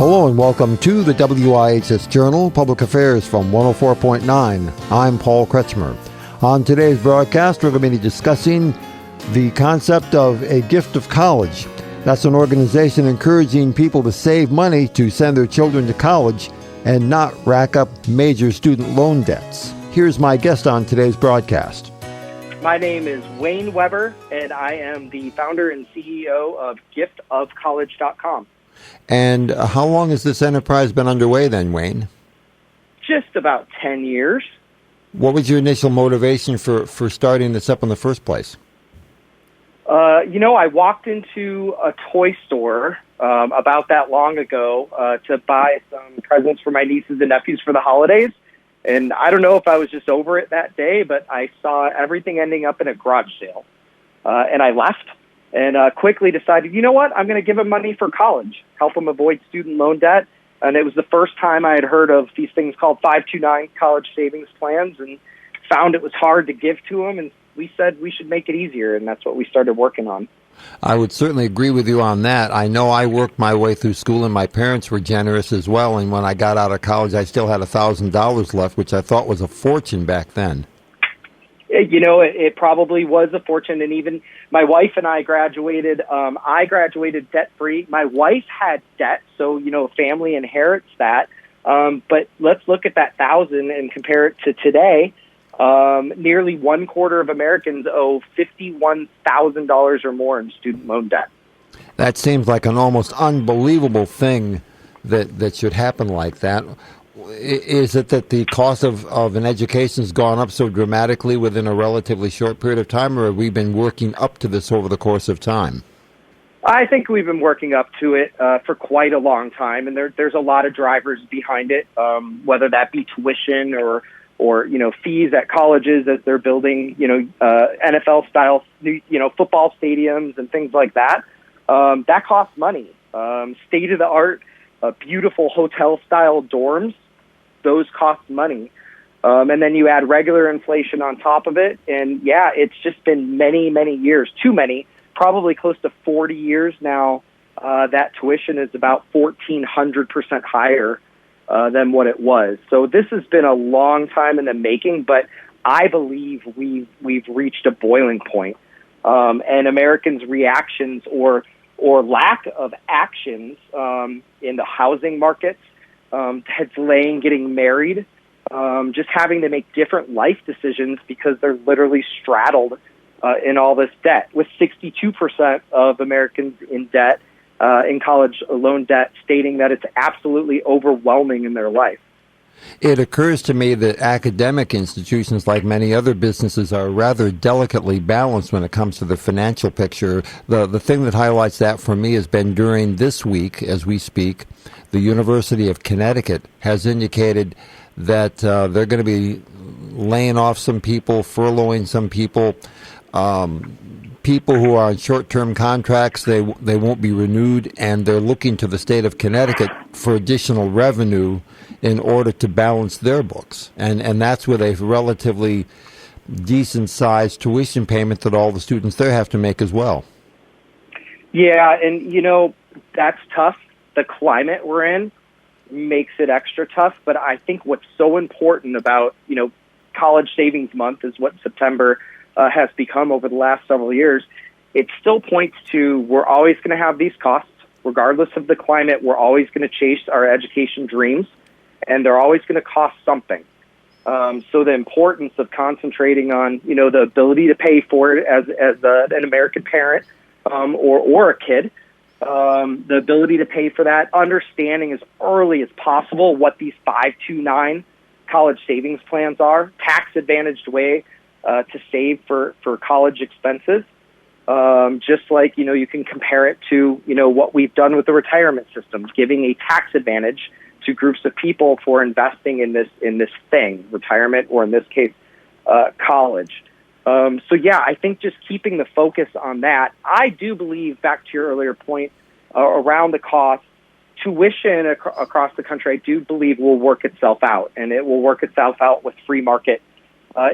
Hello and welcome to the WIHS Journal, Public Affairs from 104.9. I'm Paul Kretschmer. On today's broadcast, we're going to be discussing the concept of a gift of college. That's an organization encouraging people to save money to send their children to college and not rack up major student loan debts. Here's my guest on today's broadcast. My name is Wayne Weber, and I am the founder and CEO of giftofcollege.com. And how long has this enterprise been underway then, Wayne? Just about 10 years. What was your initial motivation for starting this up in the first place? I walked into a toy store about that long ago to buy some presents for my nieces and nephews for the holidays. And I don't know if I was just over it that day, but I saw everything ending up in a garage sale. And I left and quickly decided, you know what, I'm going to give them money for college, help them avoid student loan debt. And it was the first time I had heard of these things called 529 college savings plans and found it was hard to give to them. And we said we should make it easier, and that's what we started working on. I would certainly agree with you on that. I know I worked my way through school, and my parents were generous as well. And when I got out of college, I still had $1,000 left, which I thought was a fortune back then. It probably was a fortune. And even my wife and I graduated. I graduated debt-free. My wife had debt, so, family inherits that. But let's look at that $1,000 and compare it to today. Nearly 1/4 of Americans owe $51,000 or more in student loan debt. That seems like an almost unbelievable thing that should happen like that. Is it that the cost of an education has gone up so dramatically within a relatively short period of time, or have we been working up to this over the course of time? I think we've been working up to it for quite a long time, and there's a lot of drivers behind it, whether that be tuition or fees at colleges as they're building, NFL-style, football stadiums and things like that. That costs money. State-of-the-art, beautiful hotel-style dorms, those cost money. And then you add regular inflation on top of it. And, it's just been many, many years, too many, probably close to 40 years now. That tuition is about 1,400% higher than what it was. So this has been a long time in the making, but I believe we've reached a boiling point. And Americans' reactions or lack of actions in the housing markets, delaying getting married, just having to make different life decisions because they're literally straddled in all this debt, with 62% of Americans in debt, in college loan debt, stating that it's absolutely overwhelming in their life. It occurs to me that academic institutions, like many other businesses, are rather delicately balanced when it comes to the financial picture. The thing that highlights that for me has been during this week, as we speak, the University of Connecticut has indicated that they're going to be laying off some people, furloughing some people. People who are on short-term contracts, they won't be renewed, and they're looking to the state of Connecticut for additional revenue in order to balance their books. And that's with a relatively decent-sized tuition payment that all the students there have to make as well. Yeah, and, that's tough. The climate we're in makes it extra tough, but I think what's so important about, College Savings Month is what September has become over the last several years. It still points to we're always going to have these costs. Regardless of the climate, we're always going to chase our education dreams, and they're always going to cost something. So the importance of concentrating on, the ability to pay for it as an American parent or a kid, the ability to pay for that, understanding as early as possible what these 529 college savings plans are, tax-advantaged way to save for college expenses. Just like, you can compare it to, what we've done with the retirement system, giving a tax advantage to groups of people for investing in this thing, retirement, or in this case, college. I think just keeping the focus on that. I do believe, back to your earlier point, around the cost, tuition across the country, I do believe will work itself out, and it will work itself out with free market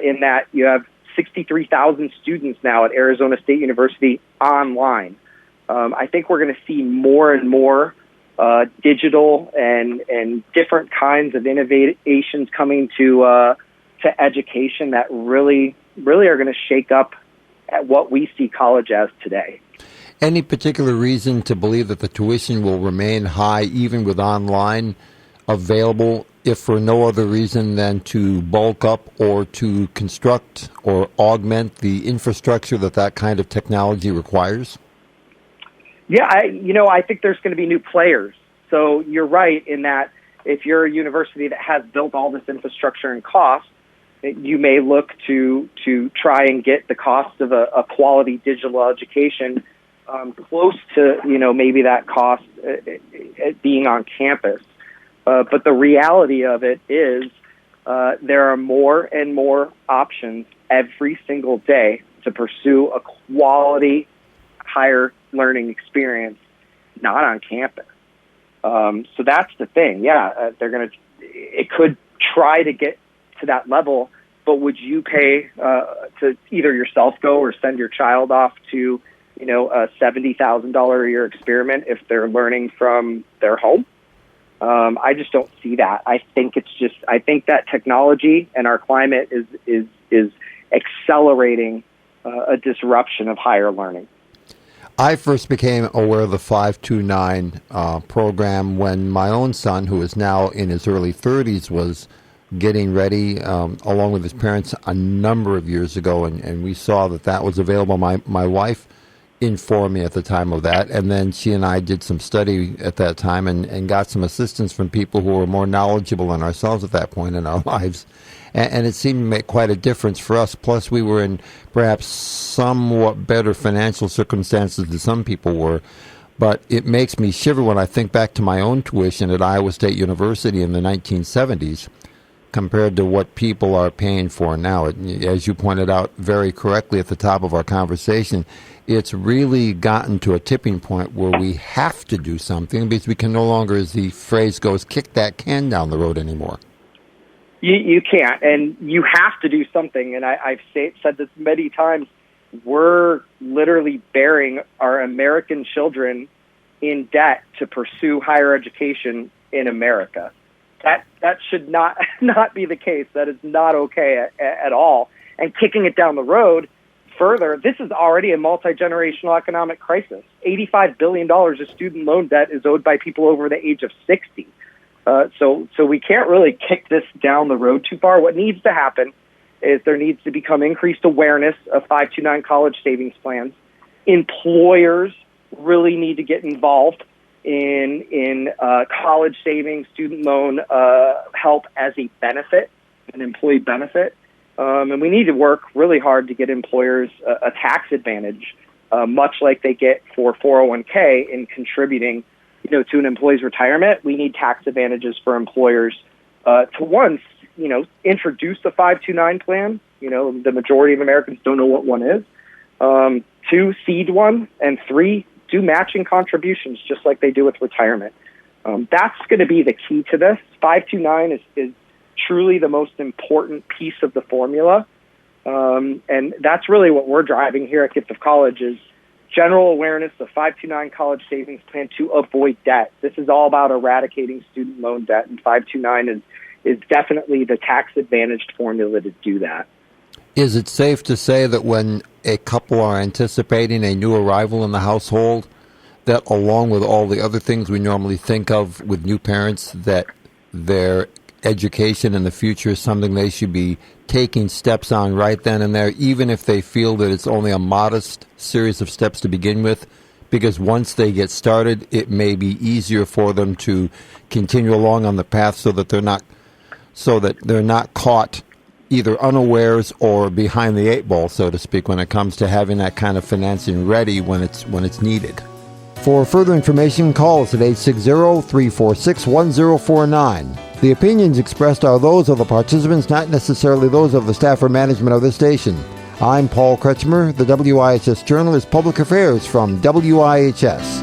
in that you have 63,000 students now at Arizona State University online. I think we're going to see more and more digital and different kinds of innovations coming to education that really are going to shake up at what we see college as today. Any particular reason to believe that the tuition will remain high even with online available, if for no other reason than to bulk up or to construct or augment the infrastructure that kind of technology requires? Yeah, I think there's going to be new players. So you're right in that if you're a university that has built all this infrastructure and cost, you may look to try and get the cost of a quality digital education close to, maybe that cost being on campus. But the reality of it is there are more and more options every single day to pursue a quality higher learning experience, not on campus. So that's the thing. Yeah, it could try to get to that level, but would you pay to either yourself go or send your child off to, a $70,000 a year experiment if they're learning from their home? I just don't see that. I think that technology and our climate is accelerating a disruption of higher learning. I first became aware of the 529 program when my own son, who is now in his early 30s, was getting ready, along with his parents, a number of years ago, and we saw that was available. My wife informed me at the time of that, and then she and I did some study at that time and got some assistance from people who were more knowledgeable than ourselves at that point in our lives. And it seemed to make quite a difference for us. Plus, we were in perhaps somewhat better financial circumstances than some people were. But it makes me shiver when I think back to my own tuition at Iowa State University in the 1970s compared to what people are paying for now. As you pointed out very correctly at the top of our conversation, it's really gotten to a tipping point where we have to do something because we can no longer, as the phrase goes, kick that can down the road anymore. You can't, and you have to do something. And I've said this many times. We're literally bearing our American children in debt to pursue higher education in America. That should not be the case. That is not okay at all. And kicking it down the road further, this is already a multi-generational economic crisis. $85 billion of student loan debt is owed by people over the age of 60. So we can't really kick this down the road too far. What needs to happen is there needs to become increased awareness of 529 college savings plans. Employers really need to get involved in college savings, student loan help as a benefit, an employee benefit. And we need to work really hard to get employers a tax advantage, much like they get for 401k in contributing to an employee's retirement. We need tax advantages for employers to once, introduce the 529 plan. The majority of Americans don't know what one is. 2, seed one, and 3, do matching contributions just like they do with retirement. That's going to be the key to this. 529 is truly the most important piece of the formula. And that's really what we're driving here at Gift of College is general awareness of 529 college savings plan to avoid debt. This is all about eradicating student loan debt, and 529 is definitely the tax-advantaged formula to do that. Is it safe to say that when a couple are anticipating a new arrival in the household, that along with all the other things we normally think of with new parents, that their education in the future is something they should be taking steps on right then and there, even if they feel that it's only a modest series of steps to begin with, because once they get started, it may be easier for them to continue along on the path so that they're not caught either unawares or behind the eight ball, so to speak, when it comes to having that kind of financing ready when it's needed. For further information, call us at 860-346-1049. The opinions expressed are those of the participants, not necessarily those of the staff or management of the station. I'm Paul Kretschmer, the WIHS journalist, Public Affairs from WIHS.